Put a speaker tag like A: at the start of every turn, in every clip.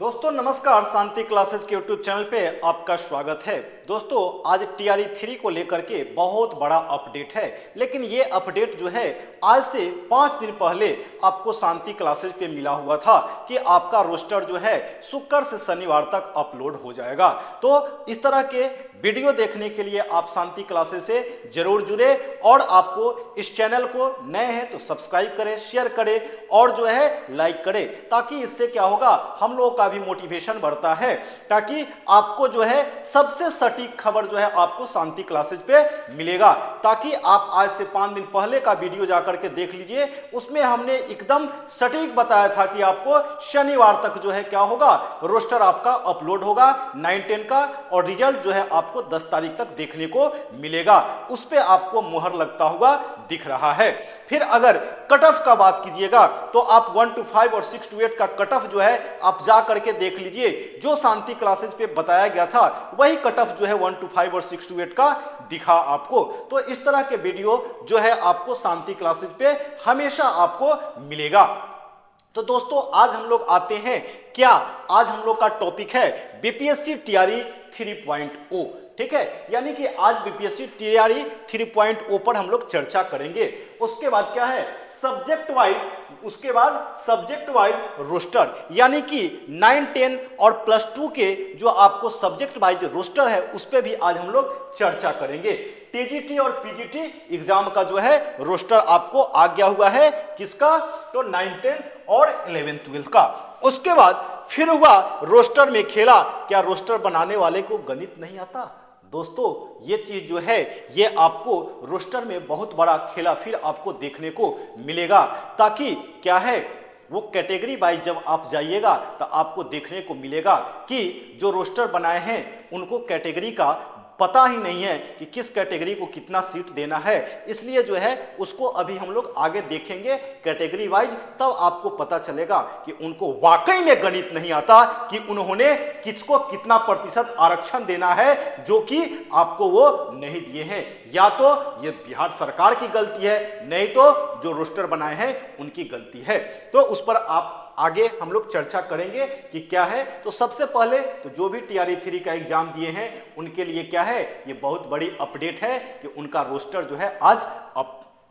A: दोस्तों नमस्कार, शांति क्लासेज के यूट्यूब चैनल पे आपका स्वागत है। दोस्तों आज टीआरई 3 को लेकर के बहुत बड़ा अपडेट है, लेकिन ये अपडेट जो है आज से 5 दिन पहले आपको शांति क्लासेज पे मिला हुआ था कि आपका रोस्टर जो है शुक्र से शनिवार तक अपलोड हो जाएगा। तो इस तरह के वीडियो देखने के लिए आप शांति क्लासेज से जरूर जुड़े और आपको इस चैनल को नए हैं तो सब्सक्राइब करें, शेयर करें और जो है लाइक करें, ताकि इससे क्या होगा हम लोगों का भी मोटिवेशन बढ़ता है, ताकि आपको जो है सबसे सटीक खबर जो है आपको शांति क्लासेज पे मिलेगा। ताकि आप आज से 5 दिन पहले का वीडियो जाकर के देख लीजिए, उसमें हमने एकदम सटीक बताया था कि आपको शनिवार तक जो है क्या होगा, रोस्टर आपका अपलोड होगा 9-10 का और रिजल्ट जो है आपको 10 तारीख तक देखने को मिलेगा। उस पे आपको मुहर लगता हुआ दिख रहा है। फिर अगर कट ऑफ का बात कीजिएगा तो आप 1 to 5 और 6 to 8 का कट ऑफ जो है आप जा करके देख लीजिए। जो शांति क्लासेज पे बताया गया था वही कट ऑफ जो है 1 to 5 और 6 to 8 का दिखा आपको। तो इस तरह के वीडियो जो है आपको शांति क्लासेज पे हमेशा आपको मिलेगा। तो दोस्तों आज हम लोग आते हैं, क्या आज हम लोग का टॉपिक है बीपीएससी टीआरई 3.0, ठीक है। यानी कि आज बीपीएससी टीआरई 3.0 पर हम लोग चर्चा करेंगे। उसके बाद क्या है सब्जेक्ट वाइज, उसके बाद सब्जेक्ट वाइज रोस्टर, यानी कि 9, 10 और +2 के जो आपको सब्जेक्ट वाइज रोस्टर है उस पर भी आज हम लोग चर्चा करेंगे। टीजीटी और पीजीटी एग्जाम का जो है रोस्टर आपको आ गया हुआ है, किसका, तो 9, 10 और 11, 12 का। उसके बाद फिर हुआ रोस्टर में खेला, क्या रोस्टर बनाने वाले को गणित नहीं आता। दोस्तों ये चीज जो है ये आपको रोस्टर में बहुत बड़ा खेला फिर आपको देखने को मिलेगा, ताकि क्या है वो कैटेगरी वाइज जब आप जाइएगा तो आपको देखने को मिलेगा कि जो रोस्टर बनाए हैं उनको कैटेगरी का पता ही नहीं है कि किस कैटेगरी को कितना सीट देना है। इसलिए जो है उसको अभी हम लोग आगे देखेंगे कैटेगरी वाइज, तब आपको पता चलेगा कि उनको वाकई में गणित नहीं आता कि उन्होंने किसको कितना प्रतिशत आरक्षण देना है जो कि आपको वो नहीं दिए हैं। या तो ये बिहार सरकार की गलती है, नहीं तो जो रोस्टर बनाए हैं उनकी गलती है। तो उस पर आप आगे हम लोग चर्चा करेंगे कि क्या है। तो सबसे पहले तो जो भी टीआरई 3 का एग्जाम दिए हैं उनके लिए क्या है ये बहुत बड़ी अपडेट है कि उनका रोस्टर जो है आज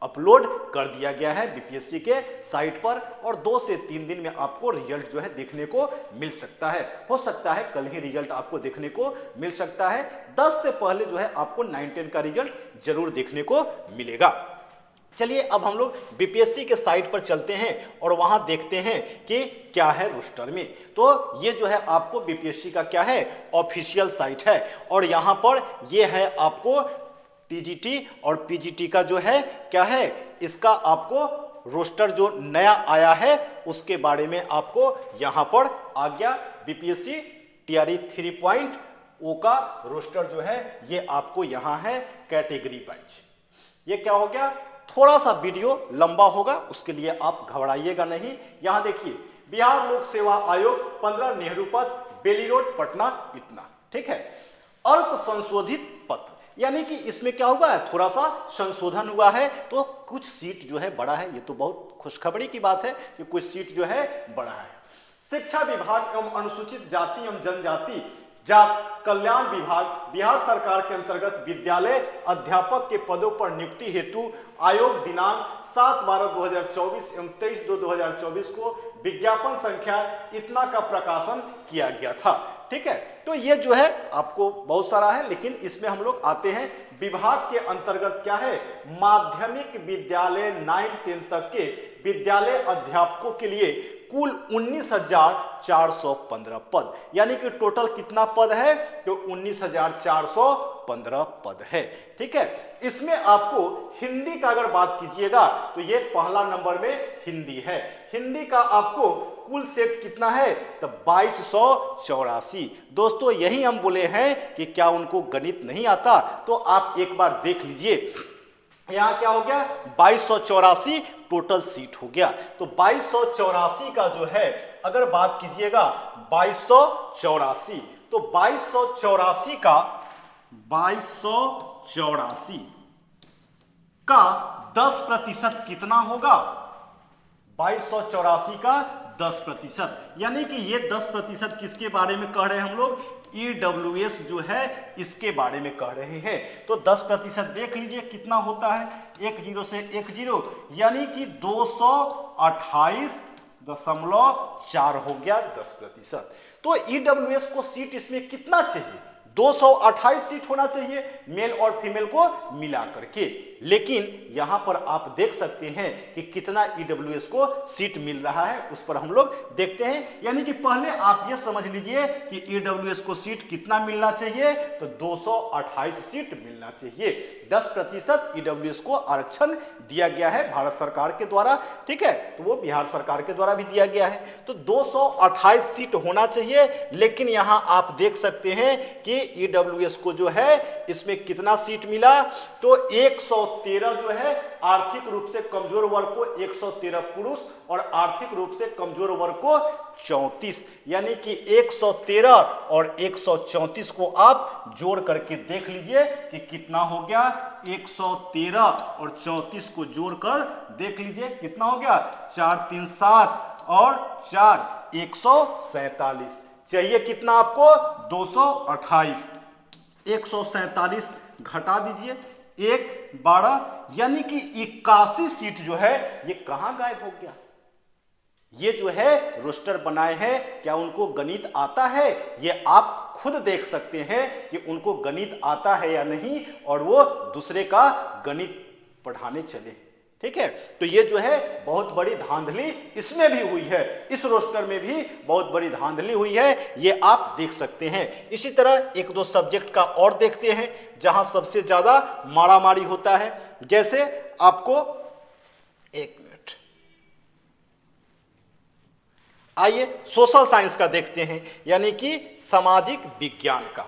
A: अपलोड कर दिया गया है बीपीएससी के साइट पर और 2 से 3 दिन में आपको रिजल्ट जो है देखने को मिल सकता है। हो सकता है कल ही रिजल्ट आपको देखने को मिल सकता है। 10 से पहले जो है आपको 9, 10 का रिजल्ट जरूर देखने को मिलेगा। चलिए अब हम लोग बीपीएससी के साइट पर चलते हैं और वहां देखते हैं कि क्या है रोस्टर में। तो ये जो है आपको बीपीएससी का क्या है ऑफिशियल साइट है और यहां पर ये है आपको टीजीटी और पीजीटी का जो है क्या है इसका आपको रोस्टर जो नया आया है उसके बारे में आपको यहां पर आ गया। बीपीएससी टीआरई 3.0 का रोस्टर जो है ये आपको यहां है कैटेगरी वाइज। ये क्या हो गया, थोड़ा सा वीडियो लंबा होगा, उसके लिए आप घबराइएगा नहीं। यहां देखिए बिहार लोक सेवा आयोग 15 नेहरू पथ, बेली रोड, पटना, इतना, ठीक है। अल्प संशोधित पत्र, यानी कि इसमें क्या हुआ है थोड़ा सा संशोधन हुआ है, तो कुछ सीट जो है बढ़ा है। ये तो बहुत खुशखबरी की बात है कि कुछ सीट जो है बढ़ा है। शिक्षा विभाग एवं अनुसूचित जाति एवं जनजाति कल्याण विभाग बिहार सरकार के अंतर्गत विद्यालय अध्यापक के पदों पर नियुक्ति हेतु आयोग दिनांक 7/12/2024 एवं 23/2/2024 को विज्ञापन संख्या इतना का प्रकाशन किया गया था, ठीक है। तो ये जो है आपको बहुत सारा है, लेकिन इसमें हम लोग आते हैं विभाग के अंतर्गत क्या है माध्यमिक विद्यालय 9, 10 तक के विद्यालय अध्यापकों के लिए कुल 19,415 पद, यानी कि टोटल कितना पद है तो 19,415 पद है, ठीक है। इसमें आपको हिंदी का अगर बात कीजिएगा तो ये पहला नंबर में हिंदी है। हिंदी का आपको कुल सेट कितना है तो 2284। दोस्तों यही हम बोले हैं कि क्या उनको गणित नहीं आता, तो आप एक बार देख लीजिए यहां क्या हो गया 2284 टोटल सीट हो गया। तो 2284 का जो है अगर बात कीजिएगा 2284, तो 2284 का 10% कितना होगा, 2284 का 10%, यानी कि ये 10% किसके बारे में कह रहे हैं हम लोग, EWS जो है इसके बारे में कह रहे हैं। तो 10% देख लीजिए कितना होता है, 10 से 10 यानी कि 228.4 हो गया 10%। तो EWS को सीट इसमें कितना चाहिए, 228 सीट होना चाहिए मेल और फीमेल को मिला करके। लेकिन यहां पर आप देख सकते हैं कि कितना EWS को सीट मिल रहा है, उस पर हम लोग देखते हैं। यानी कि पहले आप ये समझ लीजिए कि EWS को सीट कितना मिलना चाहिए, तो 228 सीट मिलना चाहिए। 10% EWS को आरक्षण दिया गया है भारत सरकार के द्वारा, ठीक है, तो वो बिहार सरकार के द्वारा भी दिया गया है। तो 228 सीट होना चाहिए। लेकिन यहां आप देख सकते हैं कि EWS को जो है इसमें कितना सीट मिला, तो 113 जो है आर्थिक रूप से कमजोर वर्ग को 113 पुरुष और आर्थिक रूप से कमजोर वर्ग को 34, यानी कि 113 और 134 को आप जोड़ करके देख लीजिए कि कितना हो गया, 113 और 34 को जोड़कर देख लीजिए कितना हो गया, 4 3 7 और 4 147। चाहिए कितना आपको, 228, 147 घटा दीजिए 1 12, यानी कि 81 सीट जो है ये कहां गायब हो गया। ये जो है रोस्टर बनाए हैं, क्या उनको गणित आता है, ये आप खुद देख सकते हैं कि उनको गणित आता है या नहीं, और वो दूसरे का गणित पढ़ाने चले, ठीक है। तो ये जो है बहुत बड़ी धांधली इसमें भी हुई है, इस रोस्टर में भी बहुत बड़ी धांधली हुई है, ये आप देख सकते हैं। इसी तरह एक दो सब्जेक्ट का और देखते हैं जहां सबसे ज्यादा मारामारी होता है। जैसे आपको एक मिनट, आइए सोशल साइंस का देखते हैं, यानी कि सामाजिक विज्ञान का।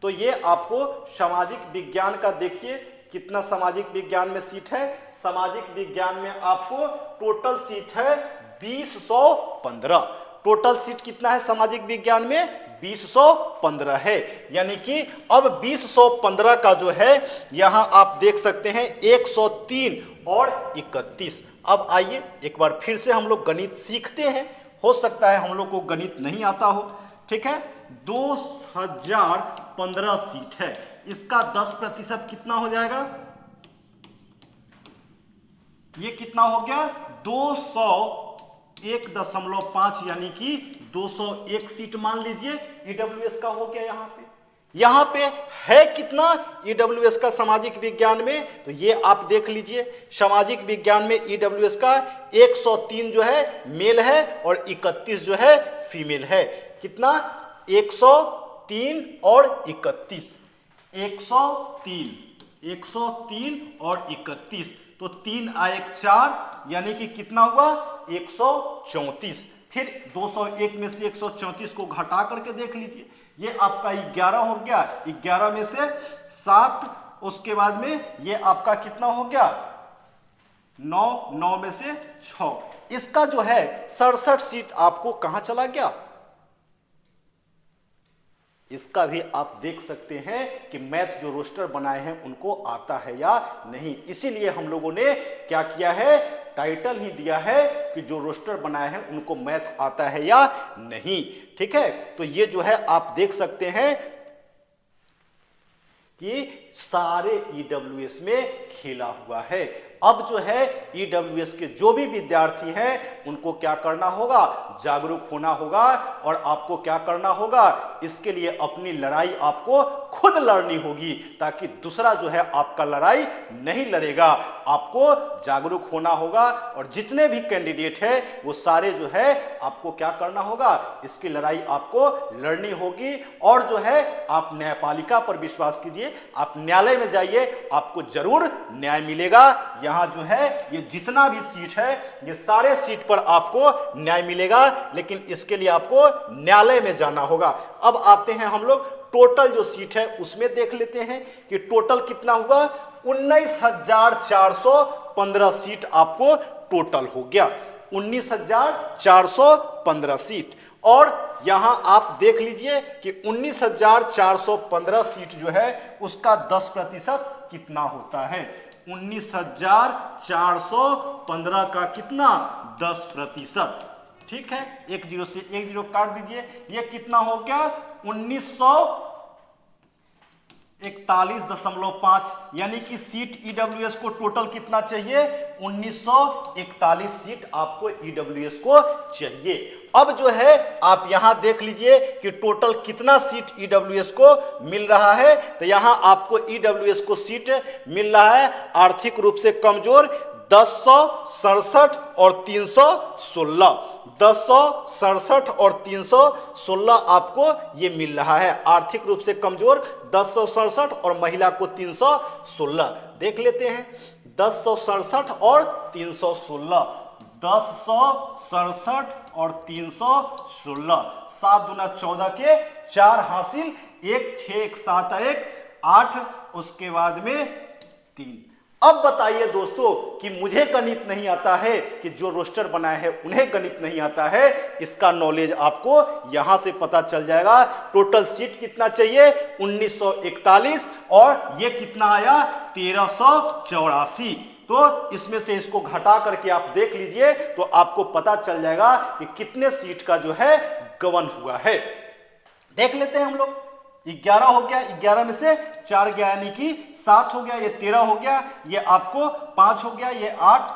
A: तो ये आपको सामाजिक विज्ञान का देखिए कितना सामाजिक विज्ञान में सीट है। सामाजिक विज्ञान में आपको टोटल सीट है 2015। टोटल सीट कितना है सामाजिक विज्ञान में, 2015 है। यानी कि अब 2015 का जो है यहां आप देख सकते हैं 103 और 31। अब आइए एक बार फिर से हम लोग गणित सीखते हैं, हो सकता है हम लोग को गणित नहीं आता हो, ठीक है। 2015 सीट है, इसका 10% कितना हो जाएगा, ये कितना हो गया, 201.5, यानी कि 201 सीट मान लीजिए EWS का हो गया। यहां पे है कितना EWS का सामाजिक विज्ञान में, तो ये आप देख लीजिए सामाजिक विज्ञान में EWS का 103 जो है मेल है और 31 जो है फीमेल है। कितना, 103 और 31, 103 और 31, तो 3 आए 4, यानी कि कितना हुआ, 134। फिर 201 में से 134 को घटा करके देख लीजिए, ये आपका 11 हो गया, 11 में से 7, उसके बाद में ये आपका कितना हो गया, 9, 9 में से 6। इसका जो है 67 सीट आपको कहां चला गया, इसका भी आप देख सकते हैं कि मैथ जो रोस्टर बनाए हैं उनको आता है या नहीं। इसीलिए हम लोगों ने क्या किया है, टाइटल ही दिया है कि जो रोस्टर बनाए हैं उनको मैथ आता है या नहीं, ठीक है। तो ये जो है आप देख सकते हैं कि सारे EWS में खेला हुआ है। अब जो है EWS के जो भी विद्यार्थी हैं उनको क्या करना होगा, जागरूक होना होगा, और आपको क्या करना होगा, इसके लिए अपनी लड़ाई आपको खुद लड़नी होगी, ताकि दूसरा जो है आपका लड़ाई नहीं लड़ेगा। आपको जागरूक होना होगा और जितने भी कैंडिडेट हैं वो सारे जो है आपको क्या करना होगा, इसकी लड़ाई आपको लड़नी होगी। और जो है आप न्यायपालिका पर विश्वास कीजिए, आप न्यायालय में जाइए, आपको जरूर न्याय मिलेगा। यहां जो है ये जितना भी सीट है ये सारे सीट पर आपको न्याय मिलेगा, लेकिन इसके लिए आपको न्यायालय में जाना होगा। अब आते हैं हम लोग टोटल जो सीट है उसमें देख लेते हैं कि टोटल कितना हुआ, 19,415 सीट आपको टोटल हो गया, 19,415 सीट। और यहां आप देख लीजिए कि 19,415 सीट जो है उसका 10% कितना होता है, 19,415 का कितना, 10%। ठीक है, 1 0 से 1 0 काट दीजिए, ये कितना हो गया 1941.5, यानी कि सीट ईडब्ल्यूएस को टोटल कितना चाहिए 1941 सीट आपको ईडब्ल्यूएस को चाहिए। अब जो है आप यहां देख लीजिए कि टोटल कितना सीट ईडब्ल्यूएस को मिल रहा है। तो यहां आपको ईडब्ल्यूएस को सीट मिल रहा है आर्थिक रूप से कमजोर 1067 और 316, 1067 और 316 आपको ये मिल रहा है। आर्थिक रूप से कमजोर 1067 और महिला को 316 देख लेते हैं। 1067 और 316, 1067 और 316, 7 दूना 14 के 4 हासिल, 1 6 1 7 1 8, उसके बाद में 3। अब बताइए दोस्तों कि मुझे गणित नहीं आता है कि जो रोस्टर बनाए हैं उन्हें गणित नहीं आता है, इसका नॉलेज आपको यहां से पता चल जाएगा। टोटल सीट कितना चाहिए 1941 और ये कितना आया 1384। तो इसमें से इसको घटा करके आप देख लीजिए तो आपको पता चल जाएगा कि कितने सीट का जो है गबन हुआ है। देख लेते हैं हम लोग। 11 हो गया, 11 में से 4 गया यानी कि 7 हो गया, ये 13 हो गया, ये आपको 5 हो गया, ये 8,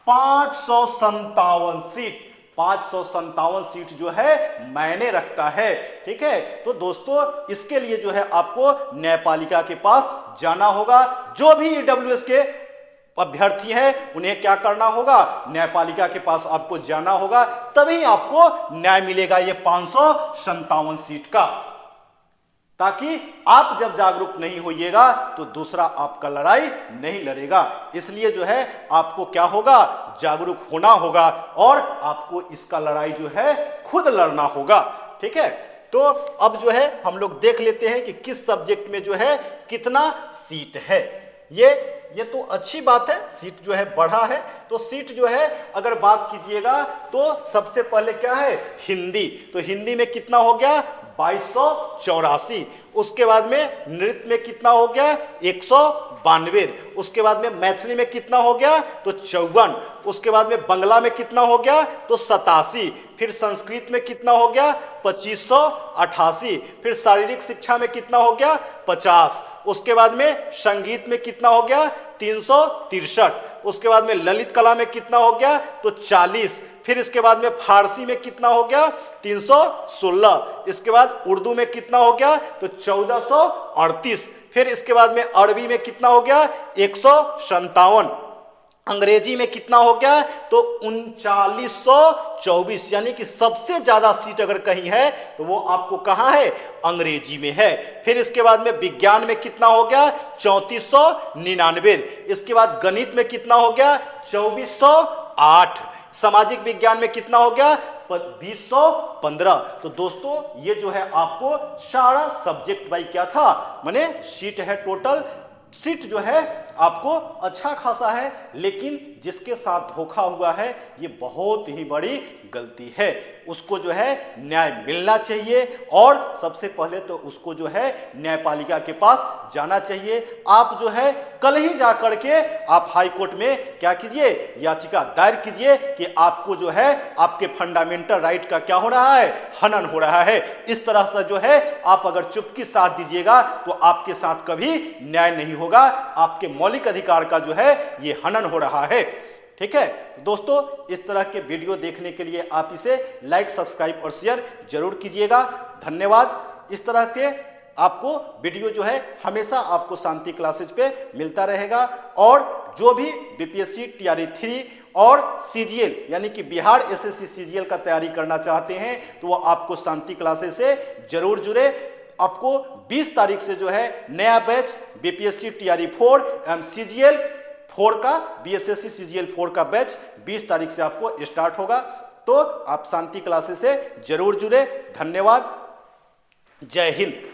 A: 557 सीट, 557 सीट जो है मायने रखता है। ठीक है, तो दोस्तों इसके लिए जो है आपको न्यायपालिका के पास जाना होगा। जो भी ईडब्ल्यूएस के अभ्यर्थी हैं उन्हें क्या करना होगा, न्यायपालिका के पास आपको जाना होगा, तभी आपको न्याय मिलेगा ये 557 सीट का। ताकि आप जब जागरूक नहीं होइएगा तो दूसरा आपका लड़ाई नहीं लड़ेगा। इसलिए जो है आपको क्या होगा, जागरूक होना होगा और आपको इसका लड़ाई जो है खुद लड़ना होगा। ठीक है, तो अब जो है हम लोग देख लेते हैं कि किस सब्जेक्ट में जो है कितना सीट है। ये तो अच्छी बात है, सीट जो है बढ़ा है। तो सीट जो है अगर बात कीजिएगा तो सबसे पहले क्या है हिंदी, तो हिंदी में कितना हो गया 2284। उसके बाद में नृत्य में कितना हो गया 192। उसके बाद में मैथिली में कितना हो गया तो 54। उसके बाद में बंगला में कितना हो गया तो 87। फिर संस्कृत में कितना हो गया 2588। फिर शारीरिक शिक्षा में कितना हो गया 50। उसके बाद में संगीत में कितना हो गया 363। उसके बाद में ललित कला में कितना हो गया तो 40। फिर इसके बाद में फारसी में कितना हो गया 316। इसके बाद उर्दू में कितना हो गया तो 1438। फिर इसके बाद में अरबी में कितना हो गया 157। अंग्रेजी में कितना हो गया तो 3924, यानी कि सबसे ज्यादा सीट अगर कहीं है तो वो आपको कहां है अंग्रेजी में है। फिर इसके बाद में विज्ञान में कितना हो गया 3499। इसके बाद गणित में कितना हो गया 2408। सामाजिक विज्ञान में कितना हो गया 2015। तो दोस्तों ये जो है आपको सारा सब्जेक्ट भाई क्या था माने सीट है, टोटल सीट जो है आपको अच्छा खासा है, लेकिन जिसके साथ धोखा हुआ है ये बहुत ही बड़ी गलती है। उसको जो है न्याय मिलना चाहिए और सबसे पहले तो उसको जो है न्यायपालिका के पास जाना चाहिए। आप जो है कल ही जा करके आप हाई कोर्ट में क्या कीजिए याचिका दायर कीजिए कि आपको जो है आपके फंडामेंटल राइट का क्या हो रहा है हनन हो रहा है। इस तरह से जो है आप अगर चुपकी साथ दीजिएगा तो आपके साथ कभी न्याय नहीं होगा, आपके मौलिक अधिकार का जो है ये हनन हो रहा है। ठीक है दोस्तों, इस तरह के वीडियो देखने के लिए आप इसे लाइक, सब्सक्राइब और शेयर जरूर कीजिएगा। धन्यवाद। इस तरह के आपको वीडियो जो है हमेशा आपको शांति क्लासेज पे मिलता रहेगा। और जो भी बीपीएससी टीआरई 3 और सीजीएल यानी कि बिहार एसएससी सीजीएल का तैयारी करना चाहते हैं तो वो आपको शांति क्लासेज से जरूर जुड़े। आपको 20 तारीख से जो है नया बैच बीपीएससी टीआरई 4 एवं सीजीएल 4 का बीएसएससी सीजीएल 4 का बैच 20 तारीख से आपको स्टार्ट होगा। तो आप शांति क्लासेस से जरूर जुड़े। धन्यवाद। जय हिंद।